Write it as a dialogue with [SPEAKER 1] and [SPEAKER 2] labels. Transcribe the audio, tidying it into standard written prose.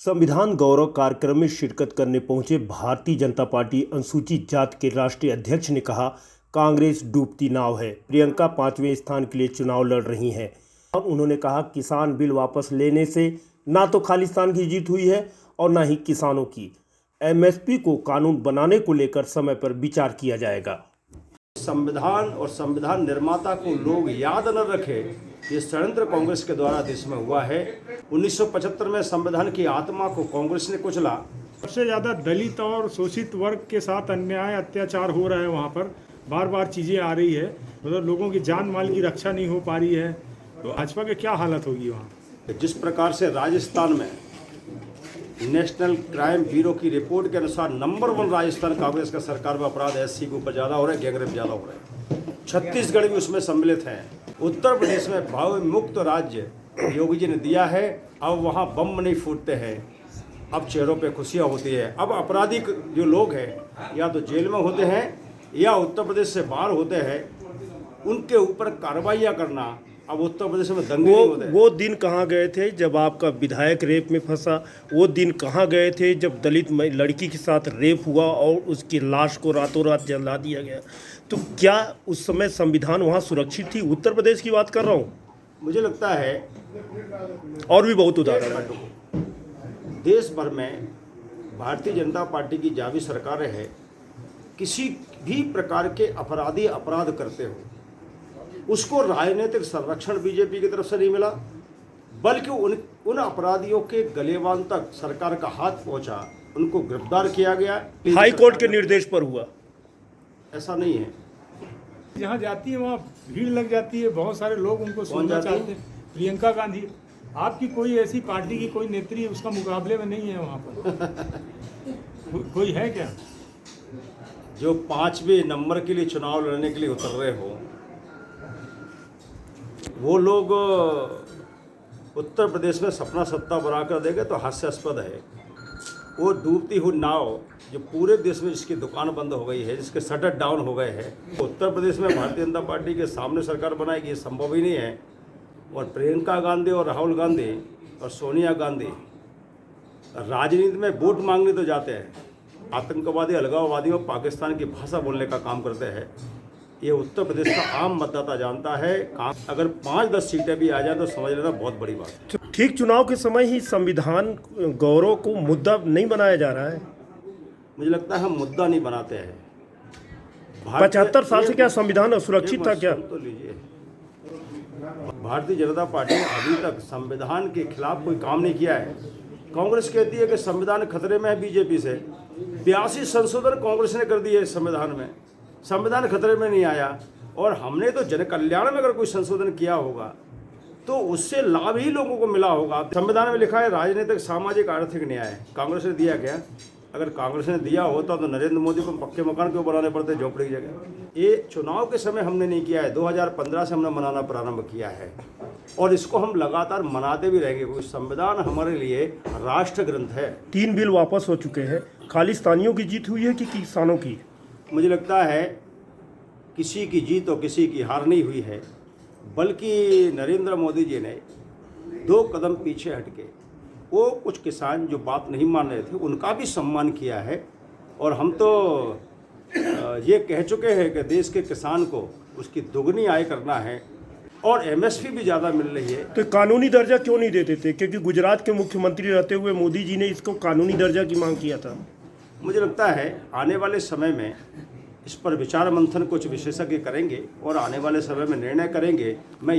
[SPEAKER 1] संविधान गौरव कार्यक्रम में शिरकत करने पहुंचे भारतीय जनता पार्टी अनुसूचित जाति के राष्ट्रीय अध्यक्ष ने कहा, कांग्रेस डूबती नाव है। प्रियंका 5वें स्थान के लिए चुनाव लड़ रही हैं। अब उन्होंने कहा, किसान बिल वापस लेने से ना तो खालिस्तान की जीत हुई है और ना ही किसानों की। एमएसपी को कानून बनाने को लेकर समय पर विचार किया जाएगा।
[SPEAKER 2] संविधान और संविधान निर्माता को लोग याद न रखें, ये षड्यंत्र कांग्रेस के द्वारा देश में हुआ है। 1975 में संविधान की आत्मा को कांग्रेस ने कुचला।
[SPEAKER 3] सबसे ज़्यादा दलित और शोषित वर्ग के साथ अन्याय अत्याचार हो रहा है। वहाँ पर बार बार चीज़ें आ रही है, मतलब लोगों की जान माल की रक्षा नहीं हो पा रही है। तो भाजपा की क्या हालत होगी वहाँ?
[SPEAKER 2] जिस प्रकार से राजस्थान में नेशनल क्राइम ब्यूरो की रिपोर्ट के अनुसार नंबर 1 राजस्थान कांग्रेस का सरकार में अपराध एससी के ऊपर ज़्यादा हो रहा है, गैंगरेप ज़्यादा हो रहा है। छत्तीसगढ़ भी उसमें सम्मिलित है। उत्तर प्रदेश में भाव मुक्त राज्य योगी जी ने दिया है। अब वहाँ बम नहीं फूटते हैं, अब चेहरों पे खुशियाँ होती है। अब अपराधी जो लोग हैं या तो जेल में होते हैं या उत्तर प्रदेश से बाहर होते हैं, उनके ऊपर कार्रवाइयाँ करना। अब उत्तर प्रदेश में दंगे नहीं होते।
[SPEAKER 1] वो दिन कहाँ गए थे जब आपका विधायक रेप में फंसा? वो दिन कहाँ गए थे जब दलित लड़की के साथ रेप हुआ और उसकी लाश को रातों रात जला दिया गया? तो क्या उस समय संविधान वहाँ सुरक्षित थी? उत्तर प्रदेश की बात कर रहा हूँ।
[SPEAKER 2] मुझे लगता है
[SPEAKER 1] और भी बहुत उदाहरण है।
[SPEAKER 2] देश भर में भारतीय जनता पार्टी की जावी सरकारें हैं। किसी भी प्रकार के अपराधी अपराध करते हो, उसको राजनीतिक संरक्षण बीजेपी की तरफ से नहीं मिला, बल्कि उन अपराधियों के गलेबान तक सरकार का हाथ पहुंचा, उनको गिरफ्तार किया गया।
[SPEAKER 1] हाई कोर्ट के निर्देश पर हुआ।
[SPEAKER 2] ऐसा नहीं है।
[SPEAKER 3] जहाँ जाती है वहाँ भीड़ लग जाती है, बहुत सारे लोग उनको सुनना चाहते हैं। प्रियंका गांधी, आपकी कोई ऐसी पार्टी की कोई नेत्री उसका मुकाबले में नहीं है वहाँ पर? कोई है क्या?
[SPEAKER 2] जो 5वें नंबर के लिए चुनाव लड़ने के लिए उतर रहे हो, वो लोग उत्तर प्रदेश में सपना सत्ता बनाकर देंगे तो हास्यास्पद है। वो डूबती हुई नाव जो पूरे देश में जिसकी दुकान बंद हो गई है, जिसके शटर डाउन हो गए हैं, उत्तर प्रदेश में भारतीय जनता पार्टी के सामने सरकार बनाएगी, ये संभव ही नहीं है। और प्रियंका गांधी और राहुल गांधी और सोनिया गांधी राजनीति में वोट मांगने तो जाते हैं, आतंकवादी अलगाववादियों पाकिस्तान की भाषा बोलने का काम करते हैं। ये उत्तर प्रदेश का आम मतदाता जानता है। अगर 5-10 सीटें भी आ जाए तो समझ लेना बहुत बड़ी बात है।
[SPEAKER 1] ठीक चुनाव के समय ही संविधान गौरव को मुद्दा नहीं बनाया जा रहा है।
[SPEAKER 2] मुझे लगता है हम मुद्दा नहीं बनाते हैं।
[SPEAKER 1] 75 साल से क्या संविधान असुरक्षित था क्या?
[SPEAKER 2] तो लीजिए, भारतीय जनता पार्टी ने अभी तक संविधान के खिलाफ कोई काम नहीं किया है। कांग्रेस कहती है कि संविधान खतरे में है बीजेपी से। 82 संशोधन कांग्रेस ने कर दिए इस संविधान में, संविधान खतरे में नहीं आया। और हमने तो जन कल्याण में अगर कोई संशोधन किया होगा तो उससे लाभ ही लोगों को मिला होगा। संविधान में लिखा है राजनीतिक सामाजिक आर्थिक न्याय। कांग्रेस ने दिया क्या? अगर कांग्रेस ने दिया होता तो नरेंद्र मोदी को पक्के मकान क्यों बनाने पड़ते झोपड़ी की जगह? ये चुनाव के समय हमने नहीं किया है, 2015 से हमने मनाना प्रारंभ किया है और इसको हम लगातार मनाते भी रहेंगे, क्योंकि संविधान हमारे लिए राष्ट्र ग्रंथ है।
[SPEAKER 1] 3 बिल वापस हो चुके हैं। खालिस्तानियों की जीत हुई है कि किसानों की?
[SPEAKER 2] मुझे लगता है किसी की जीत और किसी की हार नहीं हुई है, बल्कि नरेंद्र मोदी जी ने 2 कदम पीछे हटके वो कुछ किसान जो बात नहीं मान रहे थे उनका भी सम्मान किया है। और हम तो ये कह चुके हैं कि देश के किसान को उसकी दोगुनी आय करना है और एमएसपी भी ज़्यादा मिल रही है।
[SPEAKER 1] तो कानूनी दर्जा क्यों नहीं देते थे? क्योंकि गुजरात के मुख्यमंत्री रहते हुए मोदी जी ने इसको कानूनी दर्जा की मांग किया था।
[SPEAKER 2] मुझे लगता है आने वाले समय में इस पर विचार मंथन कुछ विशेषज्ञ करेंगे और आने वाले समय में निर्णय करेंगे। मैं